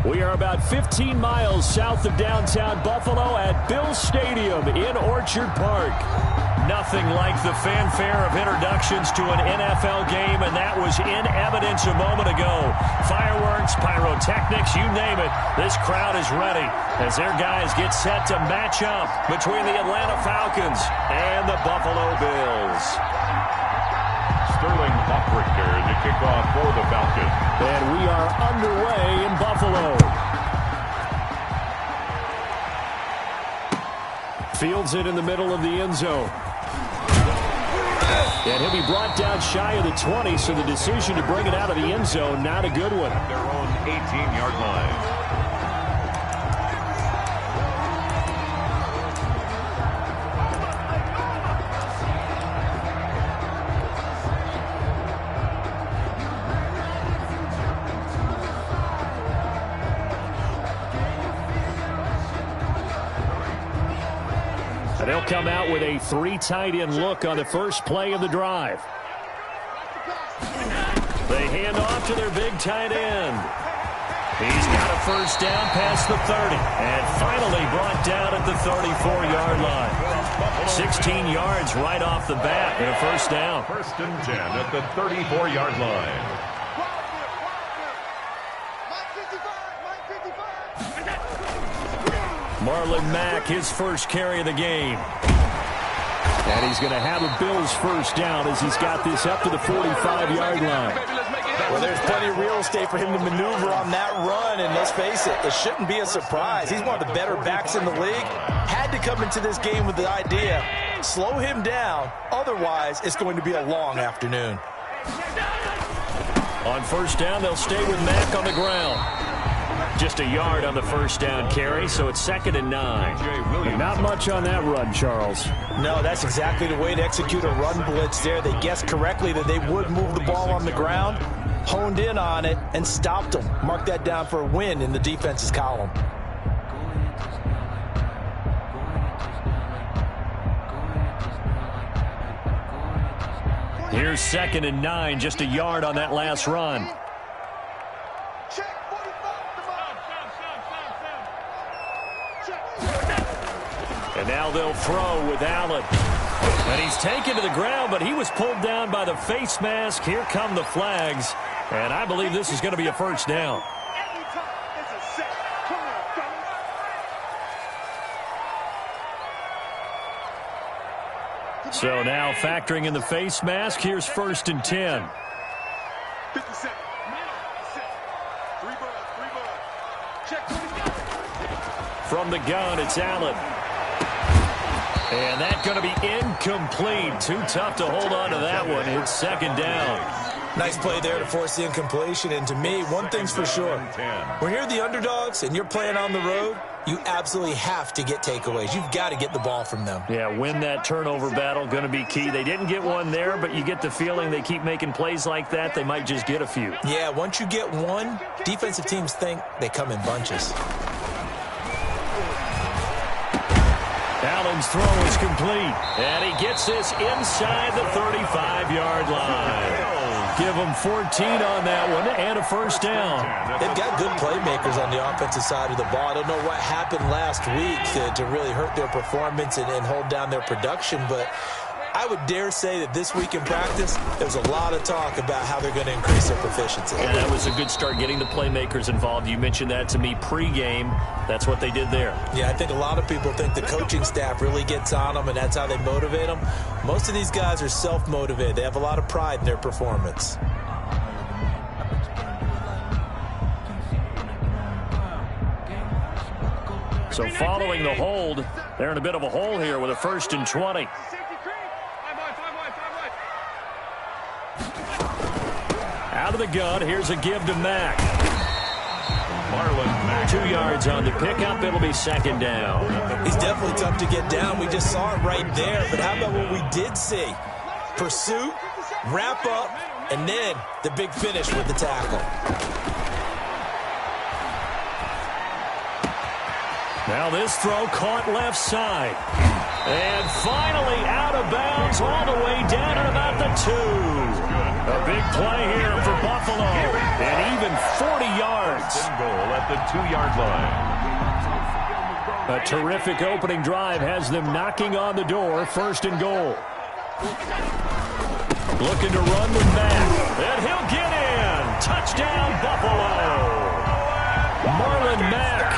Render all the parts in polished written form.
We are about 15 miles south of downtown Buffalo at Bills Stadium in Orchard Park. Nothing like the fanfare of introductions to an NFL game, and that was in evidence a moment ago. Fireworks, pyrotechnics, you name it. This crowd is ready as their guys get set to match up between the Atlanta Falcons and the Buffalo Bills. Sterling Hoffrichter, the kickoff for the Falcons. And we are underway in Buffalo. Fields it in the middle of the end zone. And he'll be brought down shy of the 20, so the decision to bring it out of the end zone, not a good one. Their own 18-yard line. They'll come out with a 3 tight end look on the first play of the drive. They hand off to their big tight end. He's got a first down past the 30 and finally brought down at the 34-yard line. 16 yards right off the bat and a first down. First and 10 at the 34-yard line. Marlon Mack, his first carry of the game. And he's going to have a Bills first down as he's got this up to the 45-yard line. Well, there's plenty of real estate for him to maneuver on that run, and let's face it shouldn't be a surprise. He's one of the better backs in the league. Had to come into this game with the idea, slow him down, otherwise it's going to be a long afternoon. On first down, they'll stay with Mack on the ground. Just a yard on the first down carry, so it's 2nd and 9. Not much on that run, Charles. No, that's exactly the way to execute a run blitz there. They guessed correctly that they would move the ball on the ground, honed in on it, and stopped them. Mark that down for a win in the defense's column. Here's 2nd and 9, just a yard on that last run. And now they'll throw with Allen. And he's taken to the ground, but he was pulled down by the face mask. Here come the flags. And I believe this is going to be a first down. So now factoring in the face mask, here's 1st and 10. From the gun, it's Allen. And that's going to be incomplete. Too tough to hold on to that one. It's 2nd down. Nice play there to force the incompletion. And to me, one thing's for sure. When you're the underdogs and you're playing on the road, you absolutely have to get takeaways. You've got to get the ball from them. Yeah, win that turnover battle, going to be key. They didn't get one there, but you get the feeling they keep making plays like that, they might just get a few. Yeah, once you get one, defensive teams think they come in bunches. Allen's throw is complete, and he gets this inside the 35-yard line. Give them 14 on that one and a first down. They've got good playmakers on the offensive side of the ball. I don't know what happened last week to really hurt their performance and hold down their production, but I would dare say that this week in practice, there's a lot of talk about how they're going to increase their proficiency. And that was a good start getting the playmakers involved. You mentioned that to me pregame. That's what they did there. Yeah, I think a lot of people think the coaching staff really gets on them, and that's how they motivate them. Most of these guys are self-motivated. They have a lot of pride in their performance. So following the hold, they're in a bit of a hole here with a 1st and 20. Out of the gun, here's a give to Mack. Marlon Mack. 2 yards on the pickup. It'll be 2nd down. He's definitely tough to get down. We just saw it right there. But how about what we did see? Pursuit, wrap up, and then the big finish with the tackle. Now this throw caught left side. And finally out of bounds all the way down at about the 2. A big play here for Buffalo. An even 40 yards. First and goal at the 2-yard line. A terrific opening drive has them knocking on the door. First and goal. Looking to run with Mack. And he'll get in. Touchdown, Buffalo. Marlon Mack,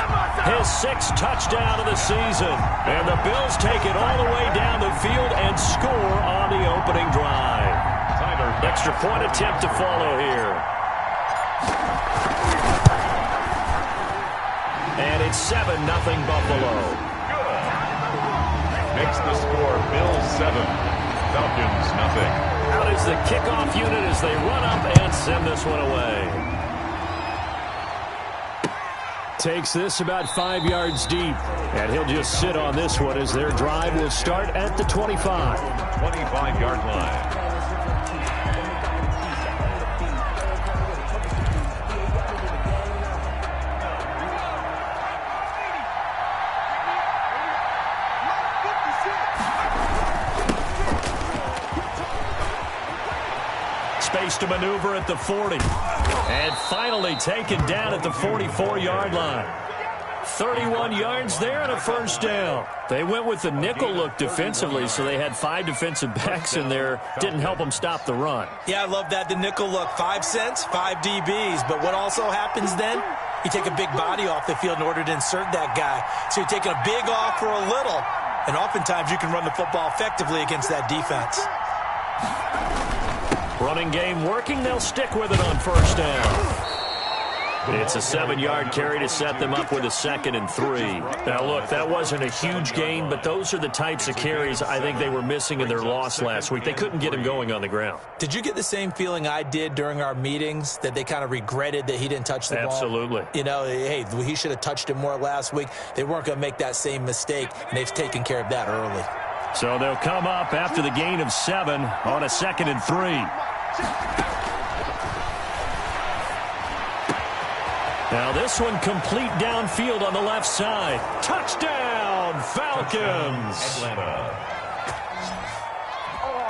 his 6th touchdown of the season. And the Bills take it all the way down the field and score on the opening drive. Extra point attempt to follow here. And it's 7-0 Buffalo. Good. Makes the score Bills 7, Falcons nothing. Out is the kickoff unit as they run up and send this one away. Takes this about 5 yards deep. And he'll just sit on this one as their drive will start at the 25. 25-yard line. Space to maneuver at the 40. And finally taken down at the 44-yard line. 31 yards there and a first down. They went with the nickel look defensively, so they had 5 defensive backs in there. Didn't help them stop the run. Yeah, I love that, the nickel look. 5 cents, 5 DBs. But what also happens then? You take a big body off the field in order to insert that guy. So you're taking a big off for a little. And oftentimes you can run the football effectively against that defense. Running game working. They'll stick with it on first down. It's a 7-yard carry to set them up with a 2nd and 3. Now, look, that wasn't a huge gain, but those are the types of carries I think they were missing in their loss last week. They couldn't get him going on the ground. Did you get the same feeling I did during our meetings, that they kind of regretted that he didn't touch the ball? Absolutely. You know, hey, he should have touched it more last week. They weren't going to make that same mistake, and they've taken care of that early. So they'll come up after the gain of 7 on a 2nd and 3. Now this one complete downfield on the left side. Touchdown, Falcons! Atlanta.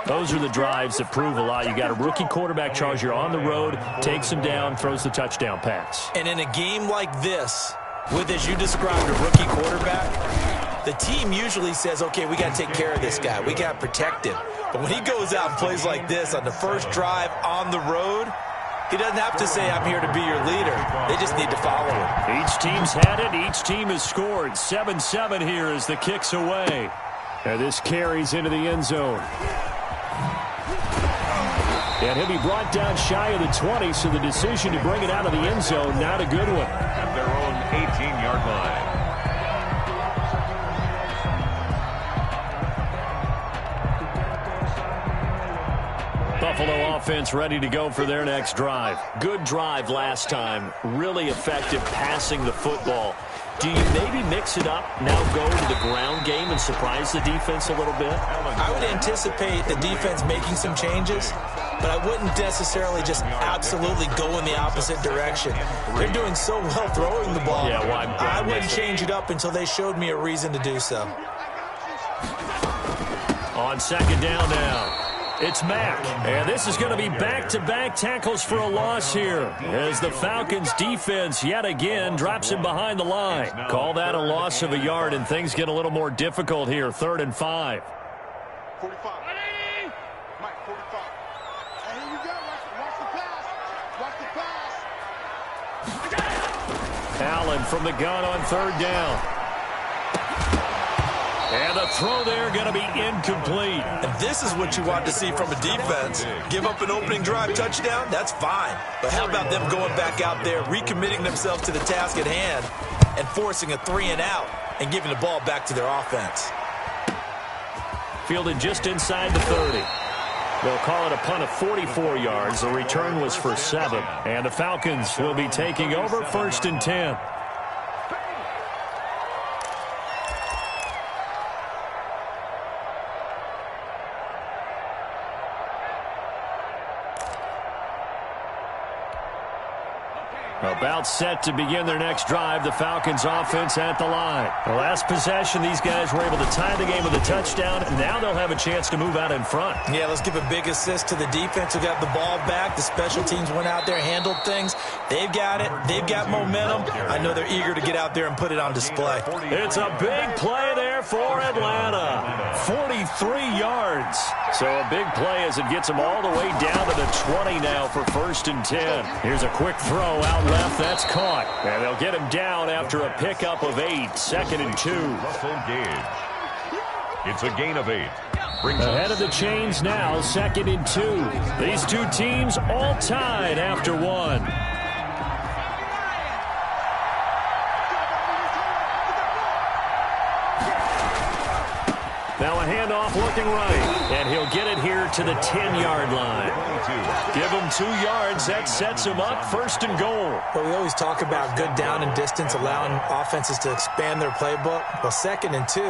Those are the drives that prove a lot. You got a rookie quarterback charge. You're on the road, takes him down, throws the touchdown pass. And in a game like this, with, as you described, a rookie quarterback, the team usually says, okay, we got to take care of this guy. We got to protect him. But when he goes out and plays like this on the first drive on the road, he doesn't have to say, I'm here to be your leader. They just need to follow him. Each team's had it. Each team has scored. 7-7 here as the kick's away. And this carries into the end zone. And he'll be brought down shy of the 20, so the decision to bring it out of the end zone, not a good one. At their own 18-yard line. Buffalo offense ready to go for their next drive. Good drive last time. Really effective passing the football. Do you maybe mix it up, now go to the ground game and surprise the defense a little bit? I would anticipate the defense making some changes, but I wouldn't necessarily just absolutely go in the opposite direction. They're doing so well throwing the ball. Yeah, well, I wouldn't change it up until they showed me a reason to do so. On second down now. It's Mack, and this is going to be back-to-back tackles for a loss here as the Falcons defense yet again drops him behind the line. Call that a loss of a yard, and things get a little more difficult here, 3rd and 5. 45. Mike, 45. And here you go. Watch the pass. Watch the pass. Allen from the gun on 3rd down. And the throw there going to be incomplete. And this is what you want to see from a defense. Give up an opening drive touchdown, that's fine. But how about them going back out there, recommitting themselves to the task at hand, and forcing a 3-and-out and giving the ball back to their offense? Fielded just inside the 30. They'll call it a punt of 44 yards. The return was for 7. And the Falcons will be taking over 1st and 10. About set to begin their next drive, the Falcons offense at the line. The last possession, these guys were able to tie the game with a touchdown. Now they'll have a chance to move out in front. Yeah, let's give a big assist to the defense who got the ball back. The special teams went out there, handled things. They've got it. They've got momentum. I know they're eager to get out there and put it on display. It's a big play there for Atlanta. 43 yards. So a big play as it gets them all the way down to the 20 now for 1st and 10. Here's a quick throw out left. That's caught. And they'll get him down after a pickup of 8. 2nd and 2. Russell Gage. It's a gain of 8. Ahead of the chains now, 2nd and 2. These two teams all tied after 1. Now a handoff looking right, and he'll get it here to the 10-yard line. Give him 2 yards. That sets him up 1st and goal. Well, we always talk about good down and distance, allowing offenses to expand their playbook. Well, 2nd and 2,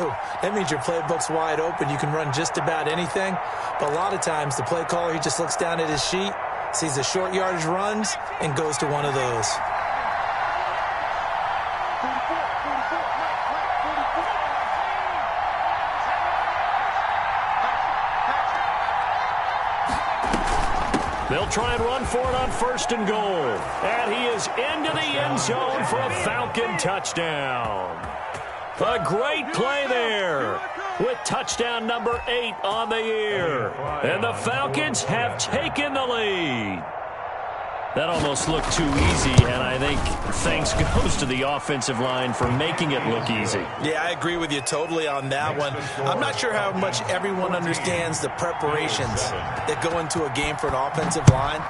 that means your playbook's wide open. You can run just about anything. But a lot of times, the play caller, he just looks down at his sheet, sees the short yardage runs, and goes to one of those. They'll try and run for it on 1st and goal. And he is into the end zone for a Falcon touchdown. A great play there with touchdown number 8 on the year. And the Falcons have taken the lead. That almost looked too easy, and I think thanks goes to the offensive line for making it look easy. Yeah, I agree with you totally on that one. I'm not sure how much everyone understands the preparations that go into a game for an offensive line,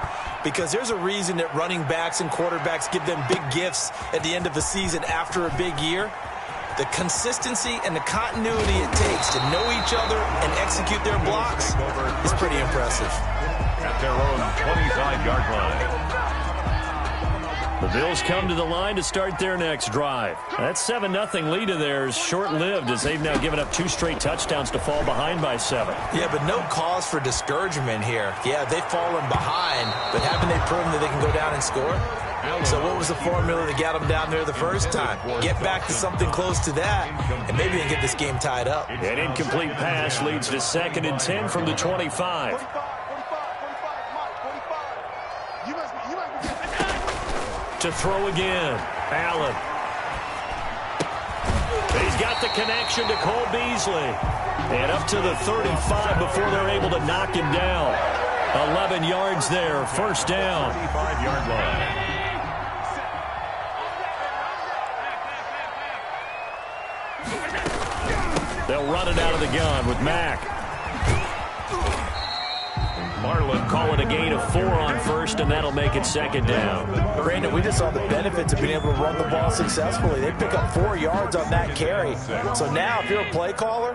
because there's a reason that running backs and quarterbacks give them big gifts at the end of a season after a big year. The consistency and the continuity it takes to know each other and execute their blocks is pretty impressive. At their own 25-yard line. The Bills come to the line to start their next drive. That 7-0 lead of theirs short-lived as they've now given up 2 straight touchdowns to fall behind by 7. Yeah, but no cause for discouragement here. Yeah, they've fallen behind, but haven't they proven that they can go down and score? So what was the formula that got them down there the first time? Get back to something close to that, and maybe they can get this game tied up. An incomplete pass leads to 2nd and 10 from the 25. To throw again, Allen. He's got the connection to Cole Beasley. And up to the 35 before they're able to knock him down. 11 yards there, 1st down. 35-yard line. They'll run it out of the gun with Mack. Marlin call it a gain of 4 on 1st, and that'll make it 2nd down. Brandon, we just saw the benefits of being able to run the ball successfully. They pick up 4 yards on that carry. So now, if you're a play caller,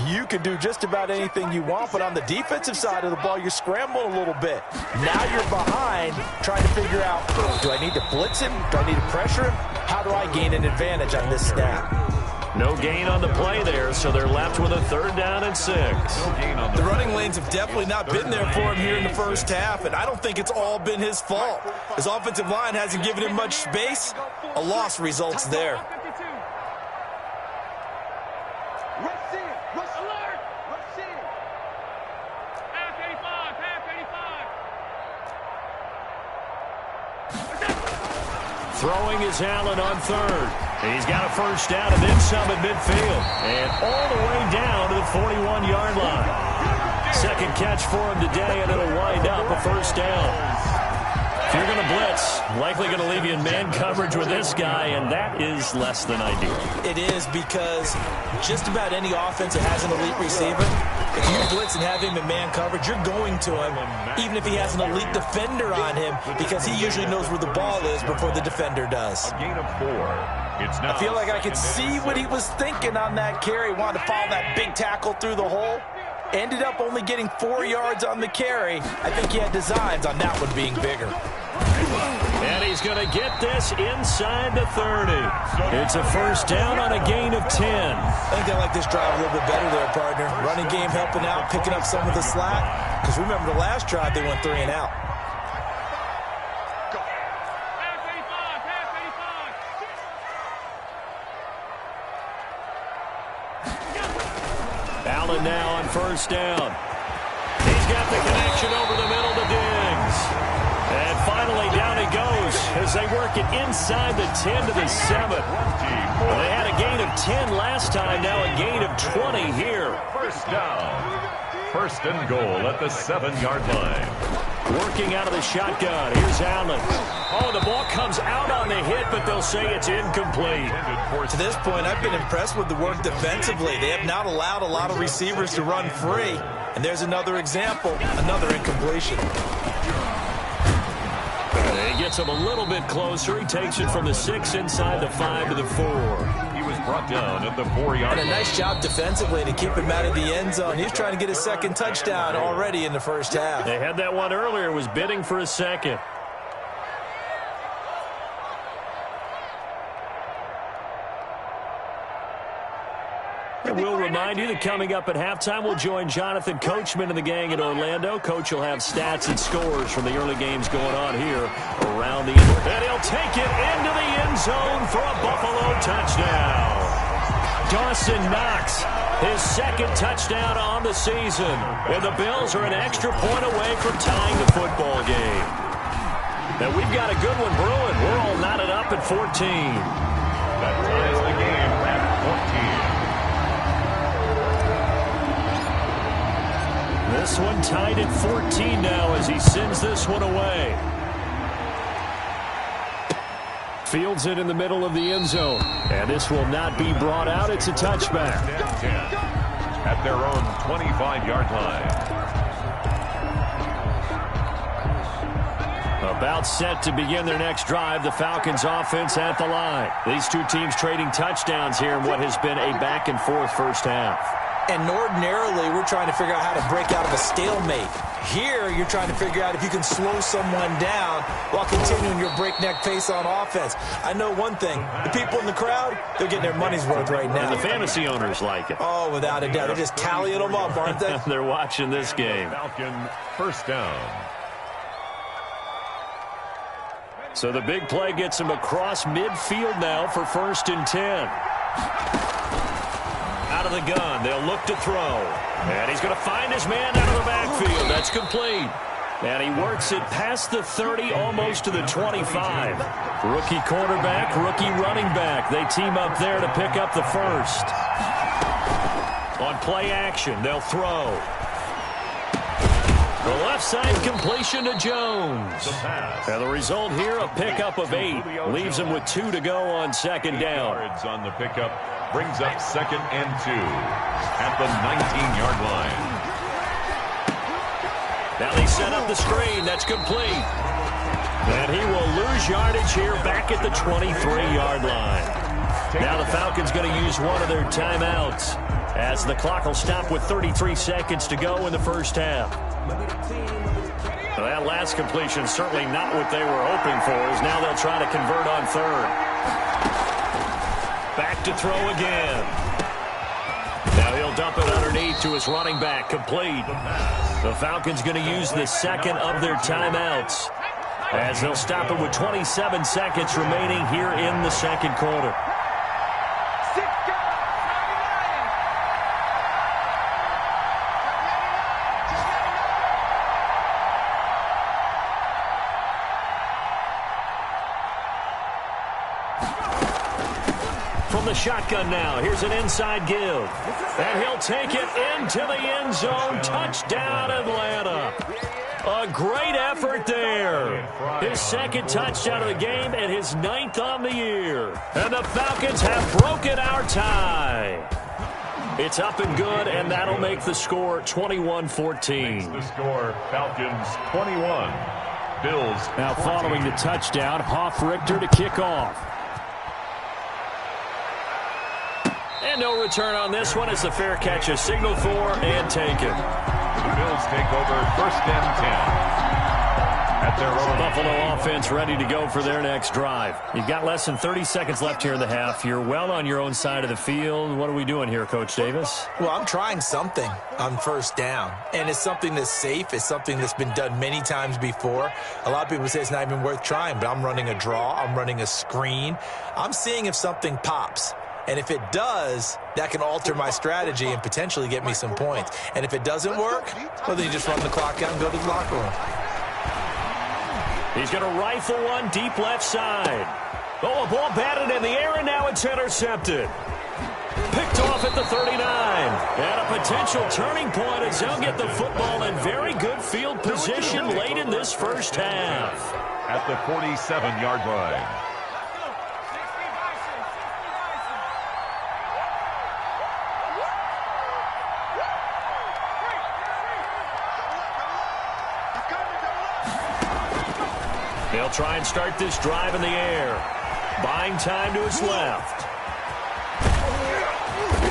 you can do just about anything you want. But on the defensive side of the ball, you're scrambling a little bit. Now you're behind, trying to figure out, do I need to blitz him? Do I need to pressure him? How do I gain an advantage on this snap? No gain on the play there, so they're left with a 3rd down and 6. The running lanes have definitely not been there for him here in the first half, and I don't think it's all been his fault. His offensive line hasn't given him much space. A loss results there. Throwing is Allen on 3rd. He's got a 1st down and then some at midfield. And all the way down to the 41-yard line. 2nd catch for him today, and it'll wind up a 1st down. If you're going to blitz, likely going to leave you in man coverage with this guy, and that is less than ideal. It is, because just about any offense that has an elite receiver, if you blitz and have him in man coverage, you're going to him, even if he has an elite defender on him, because he usually knows where the ball is before the defender does. A gain of 4. I feel like I could see what he was thinking on that carry. Wanted to follow that big tackle through the hole. Ended up only getting 4 yards on the carry. I think he had designs on that one being bigger. And he's going to get this inside the 30. It's a 1st down on a gain of 10. I think they like this drive a little bit better there, partner. Running game helping out, picking up some of the slack. Because remember the last drive, they went 3 and out. Allen now on first down. He's got the connection over the middle to Diggs. And finally down he goes as they work it inside the 10 to the 7. Well, they had a gain of 10 last time, now a gain of 20 here. First down. First and goal at the 7-yard line. Working out of the shotgun. Here's Allen. Oh, the ball comes out on the hit, but they'll say it's incomplete. To this point, I've been impressed with the work defensively. They have not allowed a lot of receivers to run free. And there's another example, another incompletion. He gets him a little bit closer. He takes it from the 6 inside the 5 to the 4. He was brought down at the 4-yard line. And a nice job defensively to keep him out of the end zone. He's trying to get his second touchdown already in the first half. They had that one earlier, was bidding for a second. And we'll remind you that coming up at halftime, we'll join Jonathan Coachman and the gang in Orlando. Coach will have stats and scores from the early games going on here around the end. And he'll take it into the end zone for a Buffalo touchdown. Dawson Knox, his second touchdown on the season. And the Bills are an extra point away from tying the football game. And we've got a good one brewing. We're all knotted up at 14. That ties the game at 14. This one tied at 14 now as he sends this one away. Fields it in the middle of the end zone. And this will not be brought out. It's a touchback. 10 at their own 25-yard line. About set to begin their next drive. The Falcons offense at the line. These two teams trading touchdowns here in what has been a back-and-forth first half. And ordinarily, we're trying to figure out how to break out of a stalemate. Here, you're trying to figure out if you can slow someone down while continuing your breakneck pace on offense. I know one thing. The people in the crowd, they're getting their money's worth right now. And the fantasy owners like it. Oh, without a doubt. They're just tallying them up, aren't they? They're watching this game. Falcon first down. So the big play gets him across midfield now for 1st and 10. Out of the gun, they'll look to throw. And he's going to find his man out of the backfield. That's complete. And he works it past the 30, almost to the 25. Rookie quarterback, rookie running back. They team up there to pick up the first. On play action, they'll throw. The left side completion to Jones. And the result here, a pickup of 8. Leaves him with 2 to go on second down. Yards on the pickup brings up 2nd and 2 at the 19-yard line. Now they set up the screen. That's complete. And he will lose yardage here back at the 23-yard line. Now the Falcons going to use one of their timeouts as the clock will stop with 33 seconds to go in the first half. Well, that last completion certainly not what they were hoping for, as now they'll try to convert on 3rd. Back to throw again. Now he'll dump it underneath to his running back, complete. The Falcons going to use the second of their timeouts as they'll stop it with 27 seconds remaining here in the second quarter. From the shotgun now, here's an inside give. And he'll take it into the end zone. Touchdown, Atlanta. A great effort there. His second touchdown of the game and his 9th on the year. And the Falcons have broken our tie. It's up and good, and that'll make the score 21-14. The score, Falcons 21. Bills now 14. Following the touchdown, Hoff-Richter to kick off. And no return on this one. It's a fair catch, a signal for, and taken. The Bills take over 1st and 10. At their own. Buffalo offense ready to go for their next drive. You've got less than 30 seconds left here in the half. You're well on your own side of the field. What are we doing here, Coach Davis? Well, I'm trying something on 1st down. And it's something that's safe. It's something that's been done many times before. A lot of people say it's not even worth trying, but I'm running a draw. I'm running a screen. I'm seeing if something pops. And if it does, that can alter my strategy and potentially get me some points. And if it doesn't work, well, then you just run the clock out and go to the locker room. He's going to rifle one deep left side. Oh, a ball batted in the air, and now it's intercepted. Picked off at the 39. And a potential turning point as they'll get the football in very good field position late in this first half. At the 47-yard line. They'll try and start this drive in the air. Buying time to his left.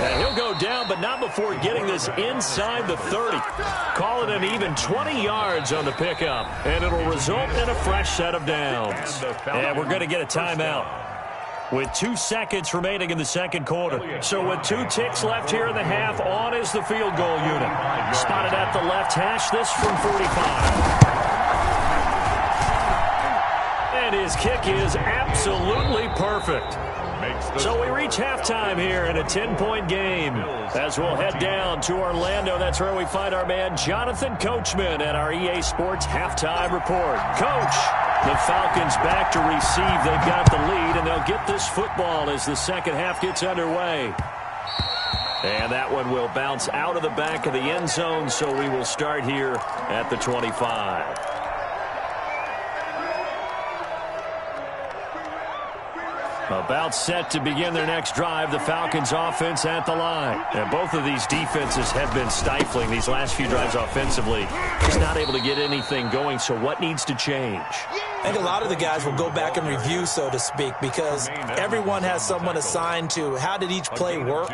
And he'll go down, but not before getting this inside the 30. Call it an even 20 yards on the pickup. And it'll result in a fresh set of downs. And we're going to get a timeout with 2 seconds remaining in the second quarter. So with 2 ticks left here in the half, on is the field goal unit. Spotted at the left hash, this from 45. And his kick is absolutely perfect. So we reach halftime here in a 10-point game. As we'll head down to Orlando, that's where we find our man Jonathan Coachman at our EA Sports Halftime Report. Coach, the Falcons back to receive. They've got the lead, and they'll get this football as the second half gets underway. And that one will bounce out of the back of the end zone, so we will start here at the 25. About set to begin their next drive, the Falcons offense at the line. And both of these defenses have been stifling these last few drives offensively. Just not able to get anything going, so what needs to change? I think a lot of the guys will go back and review, so to speak, because everyone has someone assigned to how did each play work.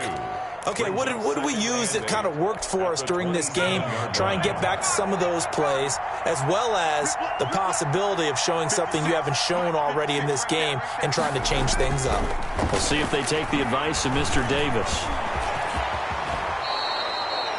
Okay, what did we use that kind of worked for us during this game? Try and get back to some of those plays, as well as the possibility of showing something you haven't shown already in this game and trying to change things up. We'll see if they take the advice of Mr. Davis.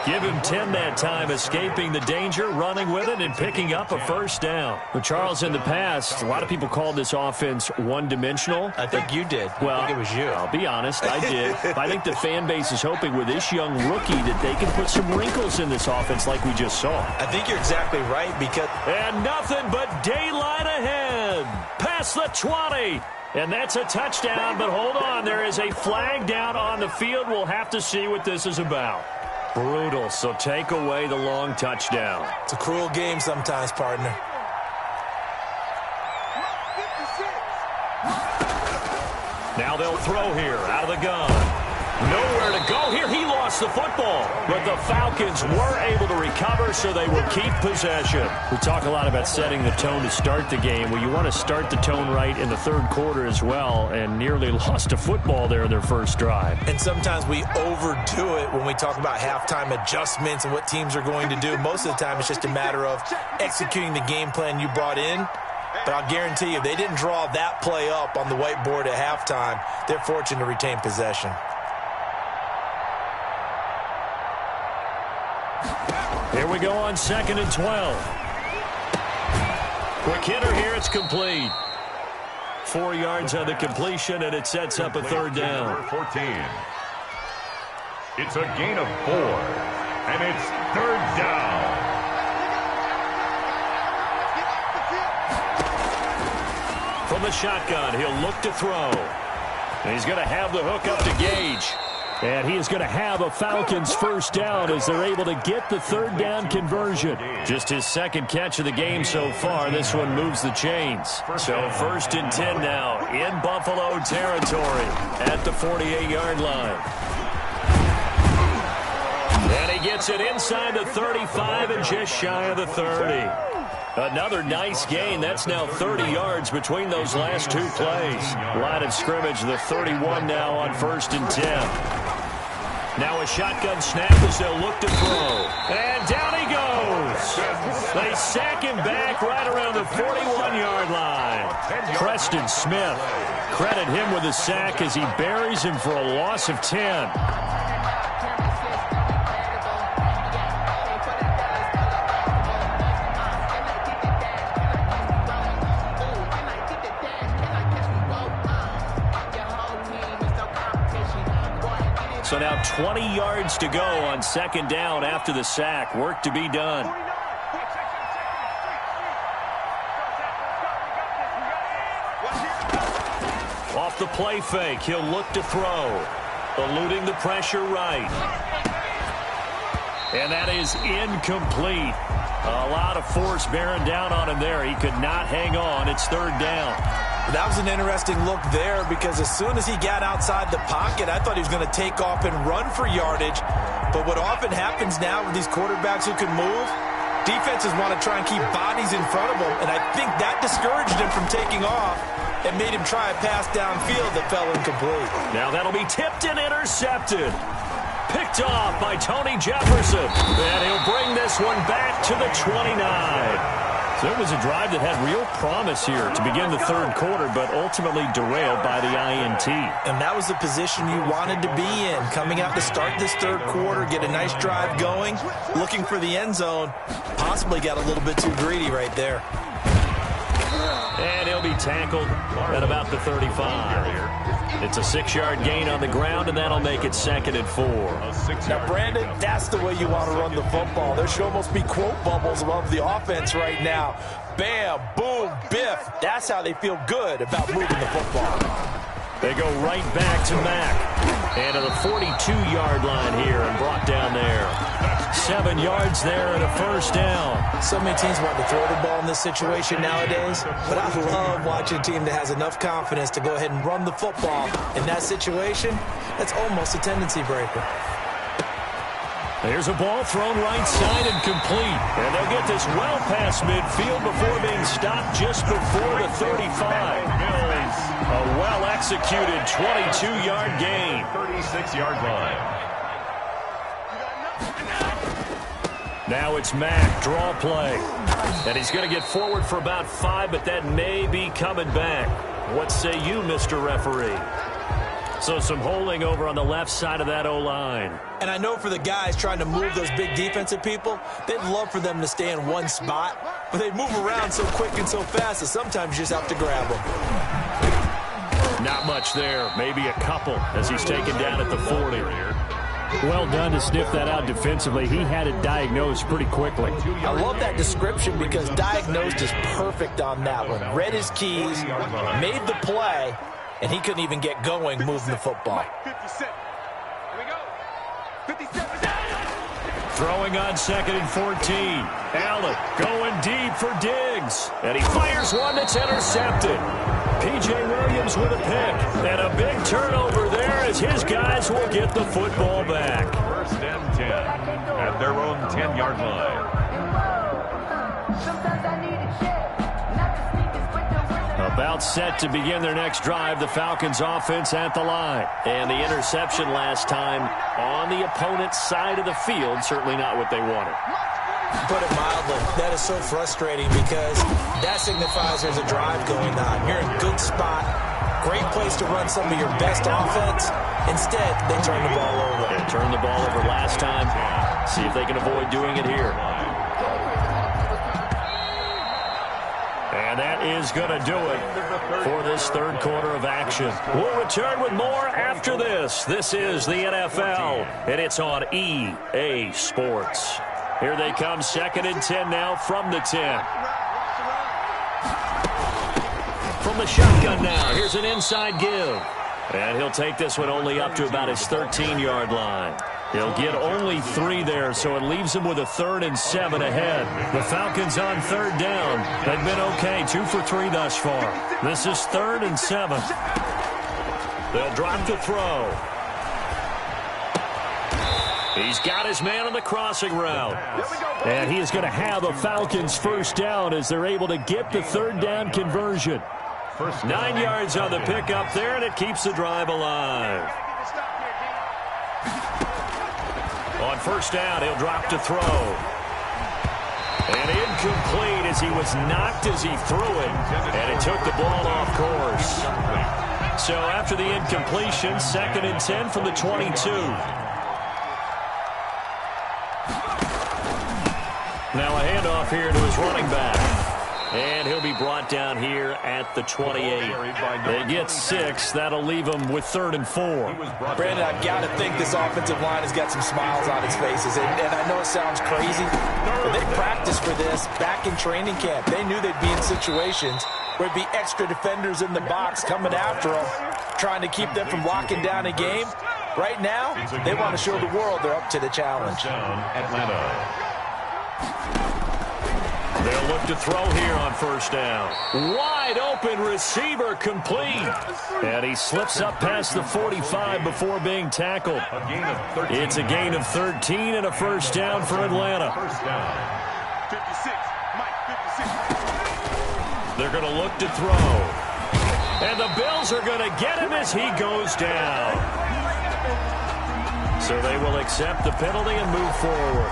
Give him 10 that time, escaping the danger, running with it, and picking up a first down. But Charles, in the past, a lot of people called this offense one-dimensional. I think you did. Well, I think it was you. I'll be honest, I did. I think the fan base is hoping with this young rookie that they can put some wrinkles in this offense like we just saw. I think you're exactly right because... And nothing but daylight ahead. Past the 20. And that's a touchdown, but hold on. There is a flag down on the field. We'll have to see what this is about. Brutal, so take away the long touchdown. It's a cruel game sometimes, partner. Now they'll throw here, out of the gun. Nowhere to go here. He lost the football. But the Falcons were able to recover, so they will keep possession. We talk a lot about setting the tone to start the game. Well, you want to start the tone right in the third quarter as well, and nearly lost a football there in their first drive. And sometimes we overdo it when we talk about halftime adjustments and what teams are going to do. Most of the time, it's just a matter of executing the game plan you brought in. But I'll guarantee you, they didn't draw that play up on the whiteboard at halftime. They're fortunate to retain possession. Here we go on 2nd and 12. Quick hitter here, it's complete. 4 yards on the completion, and it sets up a third down. 14. It's a gain of 4, and it's third down. From the shotgun, he'll look to throw. And he's going to have the hook up to Gage. And he is going to have a Falcons first down as they're able to get the third down conversion. Just his second catch of the game so far. This one moves the chains. So 1st and 10 now in Buffalo territory at the 48-yard line. And he gets it inside the 35 and just shy of the 30. Another nice gain. That's now 30 yards between those last 2 plays. Line of scrimmage, the 31 now on 1st and 10. Now a shotgun snap as they'll look to throw. And down he goes. They sack him back right around the 41-yard line. Preston Smith, credit him with a sack as he buries him for a loss of 10. So now 20 yards to go on second down after the sack. Work to be done. Off the play fake, he'll look to throw. Eluding the pressure right. And that is incomplete. A lot of force bearing down on him there. He could not hang on. It's third down. That was an interesting look there because as soon as he got outside the pocket, I thought he was going to take off and run for yardage. But what often happens now with these quarterbacks who can move, defenses want to try and keep bodies in front of them. And I think that discouraged him from taking off and made him try a pass downfield that fell incomplete. Now that'll be tipped and intercepted. Picked off by Tony Jefferson. And he'll bring this one back to the 29. So it was a drive that had real promise here to begin the third quarter, but ultimately derailed by the INT. And that was the position you wanted to be in. Coming out to start this third quarter, get a nice drive going, looking for the end zone. Possibly got a little bit too greedy right there. And he'll be tackled at about the 35. It's a 6-yard gain on the ground, and that'll make it 2nd and 4. Now, Brandon, that's the way you want to run the football. There should almost be quote bubbles above the offense right now. Bam, boom, biff. That's how they feel good about moving the football. They go right back to Mack. And to the 42-yard line here and brought down there. 7 yards there and a first down. So many teams want to throw the ball in this situation nowadays, but I love watching a team that has enough confidence to go ahead and run the football. In that situation, that's almost a tendency breaker. There's a ball thrown right side and complete. And they'll get this well past midfield before being stopped just before the 35. A well-executed 22-yard gain. 36-yard line. Now it's Mack, draw play. And he's going to get forward for about 5, but that may be coming back. What say you, Mr. Referee? So some holding over on the left side of that O-line. And I know for the guys trying to move those big defensive people, they'd love for them to stay in one spot, but they move around so quick and so fast that sometimes you just have to grab them. Not much there, maybe a couple as he's taken down at the 40. Well done to sniff that out defensively. He had it diagnosed pretty quickly. I love that description because diagnosed is perfect on that one. Read his keys, made the play, and he couldn't even get going moving the football. 57. Here we go. 57. Throwing on 2nd and 14. Allen going deep for Diggs. And he fires one that's intercepted. P.J. Williams with a pick. And a big turnover there as his guys will get the football back. 1st and 10 at their own 10-yard line. About set to begin their next drive, the Falcons offense at the line. And the interception last time on the opponent's side of the field, certainly not what they wanted. Put it mildly, that is so frustrating because that signifies there's a drive going on. You're in a good spot, great place to run some of your best offense. Instead, they turn the ball over. They turned the ball over last time. See if they can avoid doing it here. And that is going to do it for this third quarter of action. We'll return with more after this. This is the NFL, and it's on EA Sports. Here they come, 2nd and 10 now from the 10. From the shotgun now, here's an inside give. And he'll take this one only up to about his 13-yard line. He'll get only 3 there, so it leaves him with a 3rd and 7 ahead. The Falcons on 3rd down. They've been okay, 2 for 3 thus far. This is 3rd and 7. They'll drop the throw. He's got his man on the crossing route. And he is going to have a Falcons first down as they're able to get the 3rd down conversion. 9 yards on the pickup there, and it keeps the drive alive. On 1st down, he'll drop to throw. And incomplete as he was knocked as he threw it. And it took the ball off course. So after the incompletion, 2nd and 10 from the 22. Now a handoff here to his running back. And he'll be brought down here at the 28. They get 6. That'll leave them with 3rd and 4. Brandon, I've got to think this offensive line has got some smiles on its faces. And I know it sounds crazy, but they practiced for this back in training camp. They knew they'd be in situations where it'd be extra defenders in the box coming after them, trying to keep them from locking down a game. Right now, they want to show the world they're up to the challenge. Atlanta. They'll look to throw here on 1st down. Wide open receiver complete. And he slips up past the 45 before being tackled. It's a gain of 13 and a 1st down for Atlanta. 56. Mike, 56. They're going to look to throw. And the Bills are going to get him as he goes down. So they will accept the penalty and move forward.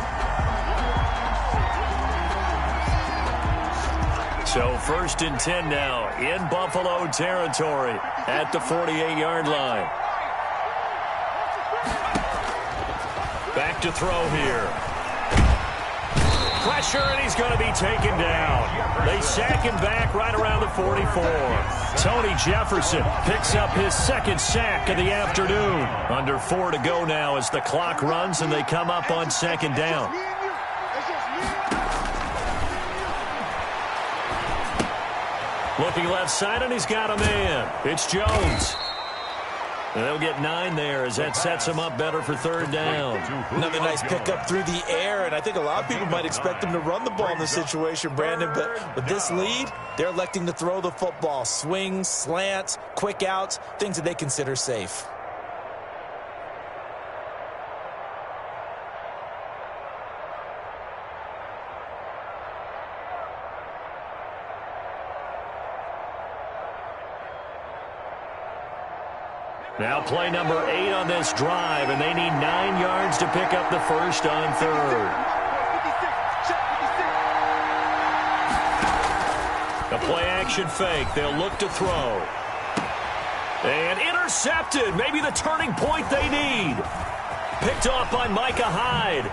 So 1st and 10 now in Buffalo territory at the 48-yard line. Back to throw here. Pressure, and he's going to be taken down. They sack him back right around the 44. Tony Jefferson picks up his 2nd sack of the afternoon. Under 4 to go now as the clock runs and they come up on 2nd down. Looking left side, and he's got a man. It's Jones. And they'll get 9 there as that sets him up better for 3rd down. Another nice pickup through the air, and I think a lot of people might expect him to run the ball in this situation, Brandon, but with this lead, they're electing to throw the football. Swings, slants, quick outs, things that they consider safe. Now play number 8 on this drive, and they need 9 yards to pick up the 1st on 3rd. A play-action fake. They'll look to throw. And intercepted. Maybe the turning point they need. Picked off by Micah Hyde.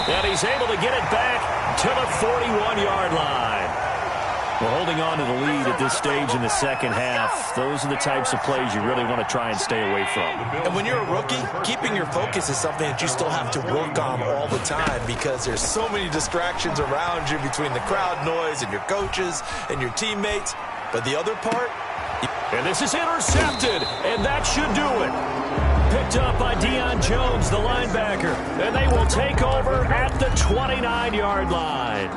And he's able to get it back to the 41-yard line. Well, holding on to the lead at this stage in the 2nd half, those are the types of plays you really want to try and stay away from. And when you're a rookie, keeping your focus is something that you still have to work on all the time because there's so many distractions around you between the crowd noise and your coaches and your teammates. But the other part... And this is intercepted, and that should do it. Picked up by Deion Jones, the linebacker, and they will take over at the 29-yard line.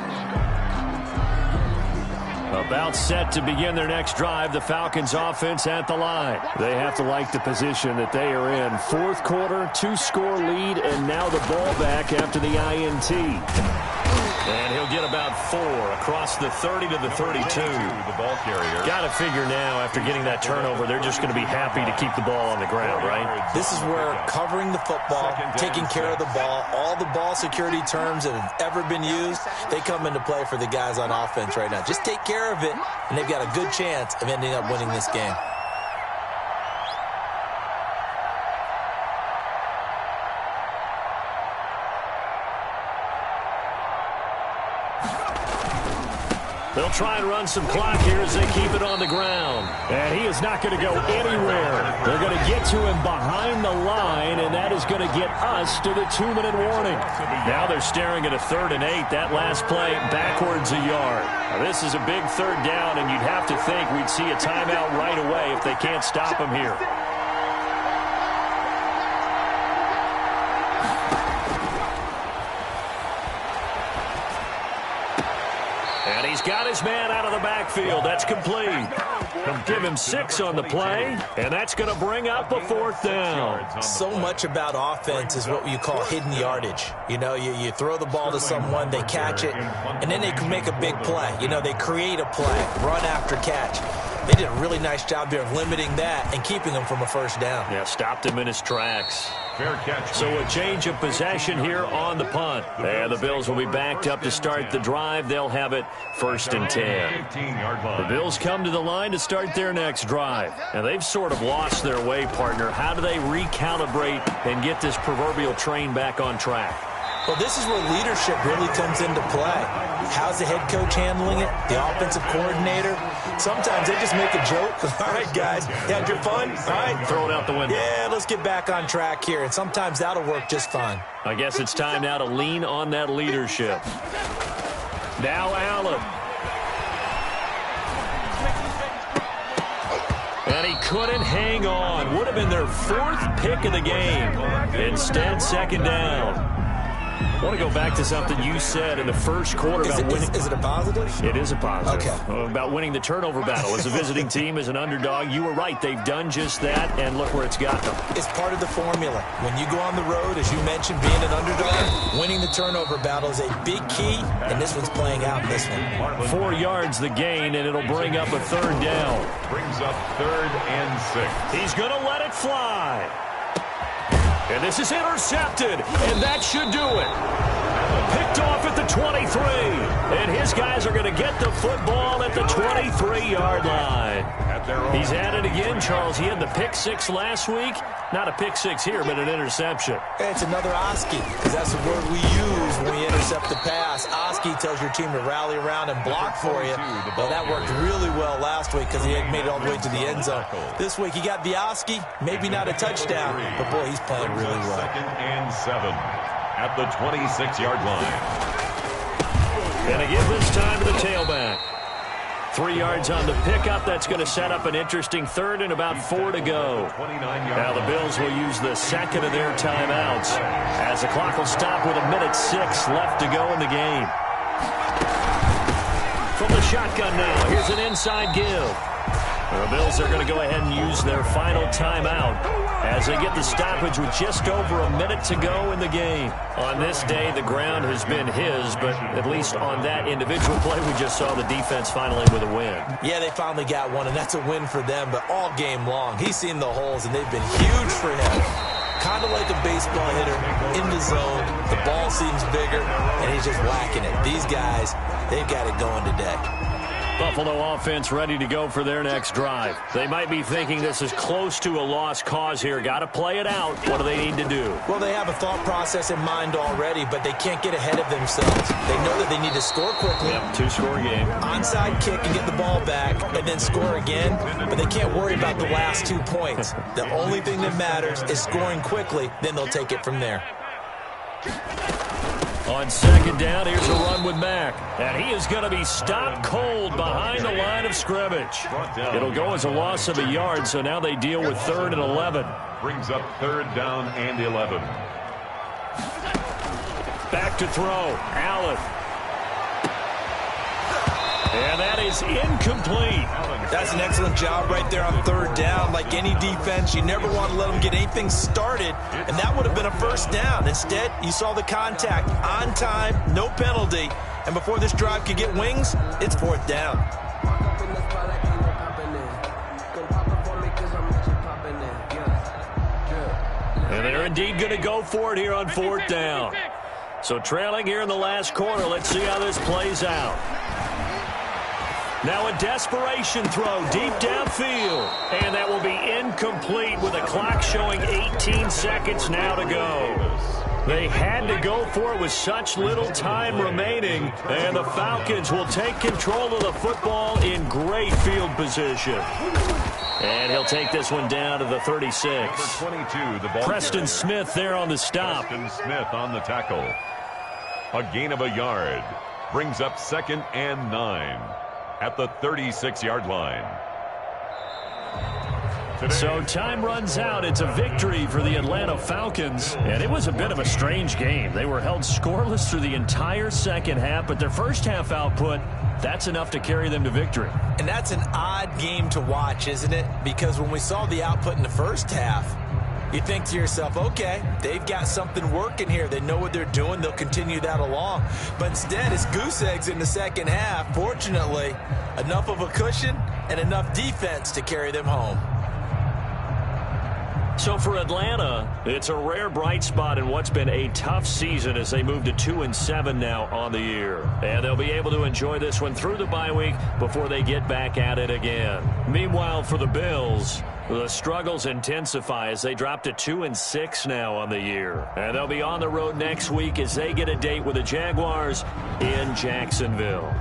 About set to begin their next drive, the Falcons offense at the line. They have to like the position that they are in. 4th quarter, 2-score lead, and now the ball back after the INT. And he'll get about 4 across the 30 to the 32. The ball carrier. Got to figure now, after getting that turnover, they're just going to be happy to keep the ball on the ground, right? This is where covering the football, taking care of the ball, all the ball security terms that have ever been used, they come into play for the guys on offense right now. Just take care of it, and they've got a good chance of ending up winning this game. They'll try and run some clock here as they keep it on the ground. And he is not going to go anywhere. They're going to get to him behind the line, and that is going to get us to the 2-minute warning. Now they're staring at a 3rd and 8. That last play backwards a yard. Now this is a big 3rd down, and you'd have to think we'd see a timeout right away if they can't stop him here. And he's got his man out of the backfield. That's complete. They'll give him 6 on the play, and that's going to bring up a 4th down. So much about offense is what you call hidden yardage. You know, you throw the ball to someone, they catch it, and then they can make a big play. You know, they create a play, run after catch. They did a really nice job there of limiting that and keeping him from a 1st down. Yeah, stopped him in his tracks. Fair catch. So a change of possession here on the punt. And the Bills will be backed up to start the drive. They'll have it 1st and 10. 15-yard line. The Bills come to the line to start their next drive. And they've sort of lost their way, partner. How do they recalibrate and get this proverbial train back on track? Well, this is where leadership really comes into play. How's the head coach handling it? The offensive coordinator? Sometimes they just make a joke. All right, guys, you had your fun? All right. Throw it out the window. Yeah, let's get back on track here. And sometimes that'll work just fine. I guess it's time now to lean on that leadership. Now Allen. And he couldn't hang on. Would have been their 4th pick of the game. Instead, 2nd down. I want to go back to something you said in the first quarter about winning. Is it a positive? It is a positive. Okay. About winning the turnover battle. As a visiting team, as an underdog, you were right. They've done just that, and look where it's got them. It's part of the formula. When you go on the road, as you mentioned, being an underdog, winning the turnover battle is a big key, and this one's playing out in this one. 4 yards the gain, and it'll bring up a 3rd down. Brings up 3rd and 6. He's going to let it fly. And this is intercepted, and that should do it. Picked off at the 23, and his guys are going to get the football at the 23-yard line. He's at it again, Charles. He had the pick 6 last week. Not a pick 6 here, but an interception. It's another Oski, because that's the word we use when we intercept the pass. Oski tells your team to rally around and block for you. Well, that worked really well last week because he had made it all the way to the end zone. This week, he got the Oski, maybe not a touchdown, but boy, he's playing really well. 2nd and 7 at the 26-yard line. And they give this time to the tailback. 3 yards on the pickup. That's going to set up an interesting 3rd and about 4 to go. Now the Bills will use the 2nd of their timeouts as the clock will stop with 1:06 left to go in the game. From the shotgun now, here's an inside give. The Bills are going to go ahead and use their final timeout as they get the stoppage with just over 1 minute to go in the game. On this day, the ground has been his, but at least on that individual play, we just saw the defense finally with a win. Yeah, they finally got one, and that's a win for them, but all game long, he's seen the holes, and they've been huge for him. Kind of like a baseball hitter in the zone. The ball seems bigger, and he's just whacking it. These guys, they've got it going today. Buffalo offense ready to go for their next drive. They might be thinking this is close to a lost cause here. Got to play it out. What do they need to do? Well, they have a thought process in mind already, but they can't get ahead of themselves. They know that they need to score quickly. Yep, 2-score game. Onside kick and get the ball back and then score again, but they can't worry about the last 2 points. The only thing that matters is scoring quickly, then they'll take it from there. On 2nd down, here's a run with Mack. And he is going to be stopped cold behind the line of scrimmage. It'll go as a loss of 1 yard, so now they deal with 3rd and 11. Brings up 3rd down and 11. Back to throw. Allen. And that is incomplete. That's an excellent job right there on 3rd down. Like any defense, you never want to let them get anything started, and that would have been a 1st down. Instead, you saw the contact on time, no penalty, and before this drive could get wings, it's 4th down. And they're indeed going to go for it here on 4th down. So trailing here in the last quarter, let's see how this plays out. Now a desperation throw deep downfield. And that will be incomplete with the clock showing 18 seconds now to go. They had to go for it with such little time remaining. And the Falcons will take control of the football in great field position. And he'll take this one down to the 36. Number 22, the ball Preston carrier. Smith there on the stop. Preston Smith on the tackle. A gain of 1 yard. Brings up 2nd and 9 at the 36-yard line. So time runs out. It's a victory for the Atlanta Falcons. And it was a bit of a strange game. They were held scoreless through the entire second half, but their first half output, that's enough to carry them to victory. And that's an odd game to watch, isn't it? Because when we saw the output in the first half, you think to yourself, okay, they've got something working here. They know what they're doing. They'll continue that along. But instead, it's goose eggs in the second half. Fortunately, enough of a cushion and enough defense to carry them home. So for Atlanta, it's a rare bright spot in what's been a tough season as they move to 2-7 now on the year. And they'll be able to enjoy this one through the bye week before they get back at it again. Meanwhile, for the Bills, The struggles intensify as they drop to 2-6 now on the year. And they'll be on the road next week as they get a date with the Jaguars in Jacksonville.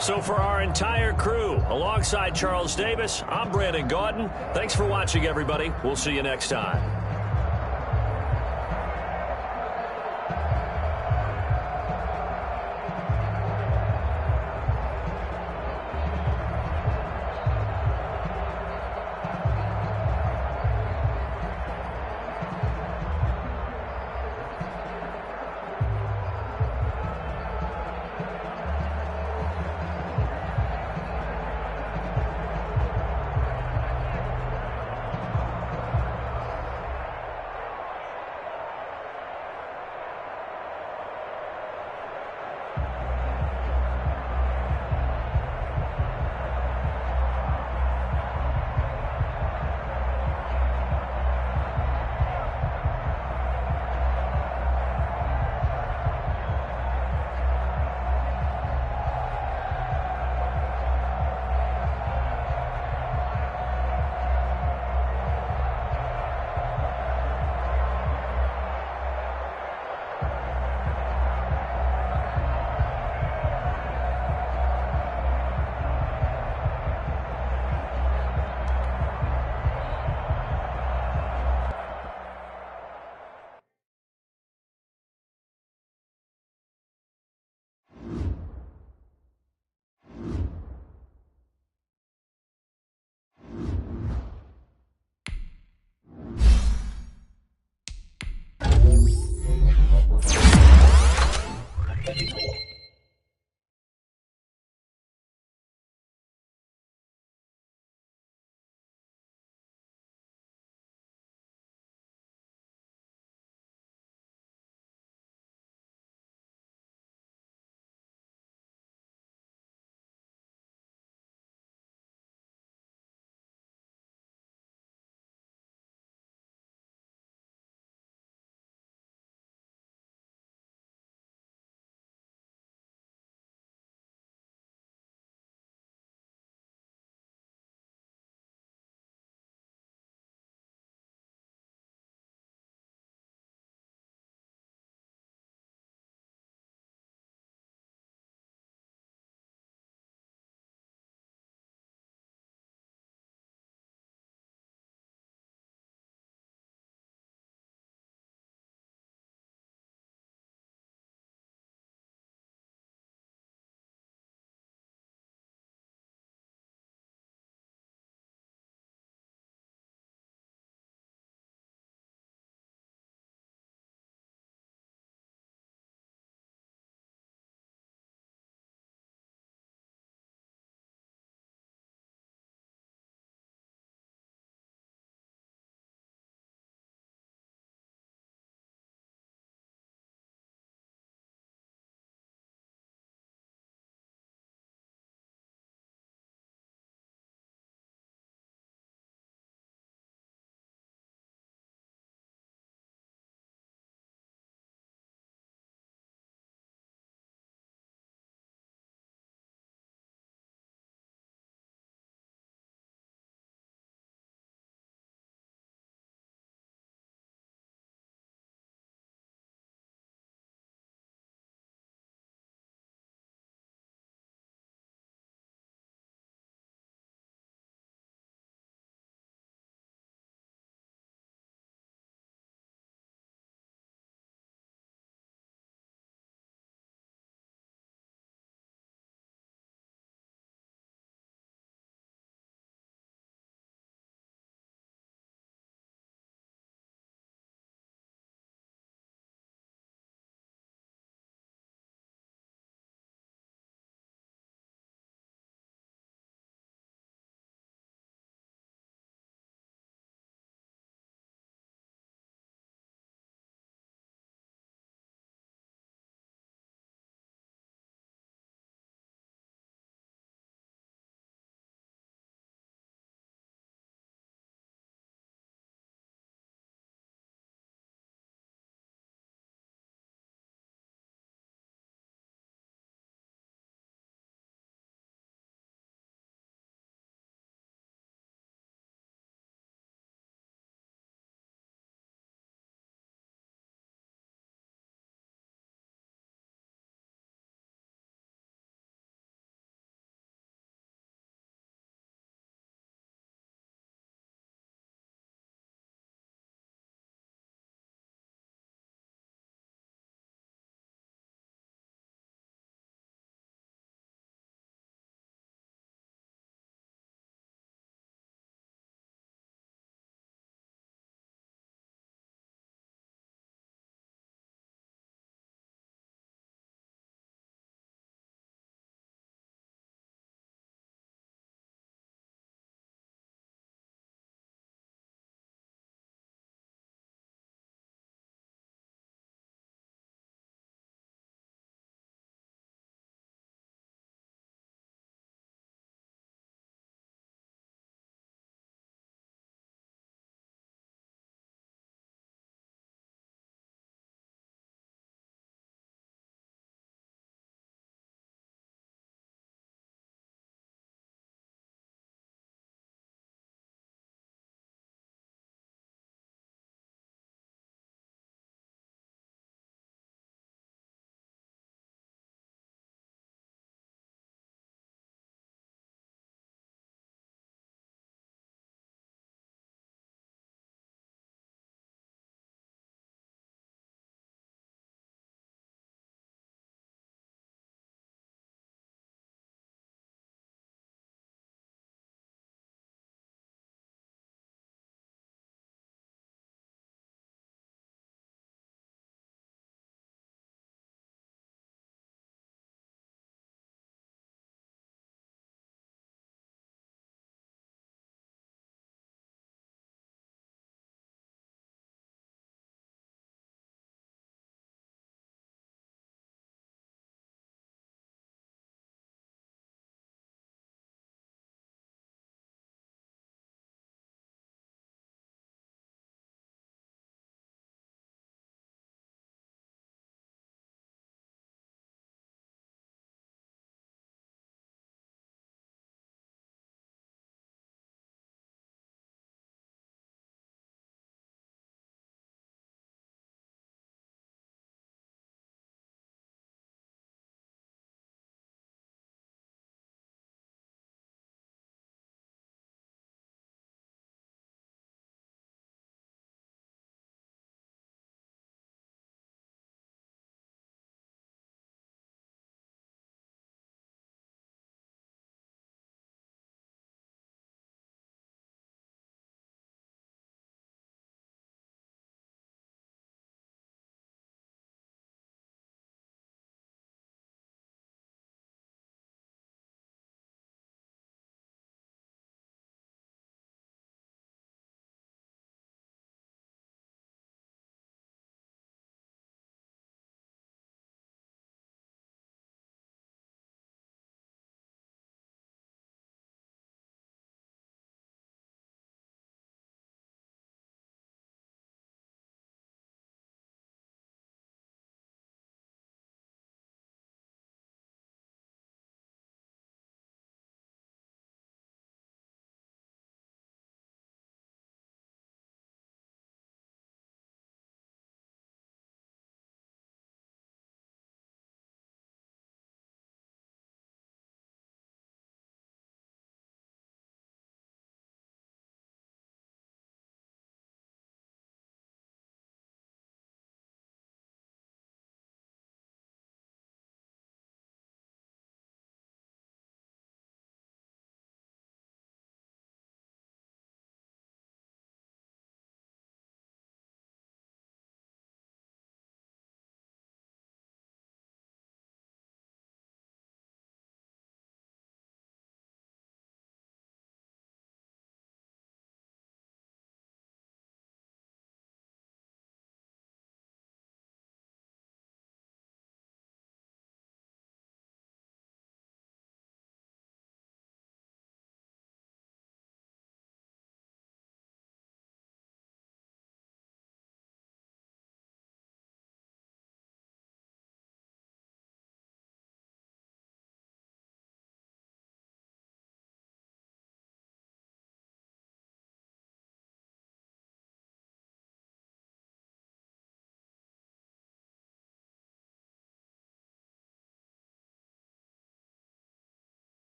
So for our entire crew, alongside Charles Davis, I'm Brandon Gaudin. Thanks for watching, everybody. We'll see you next time.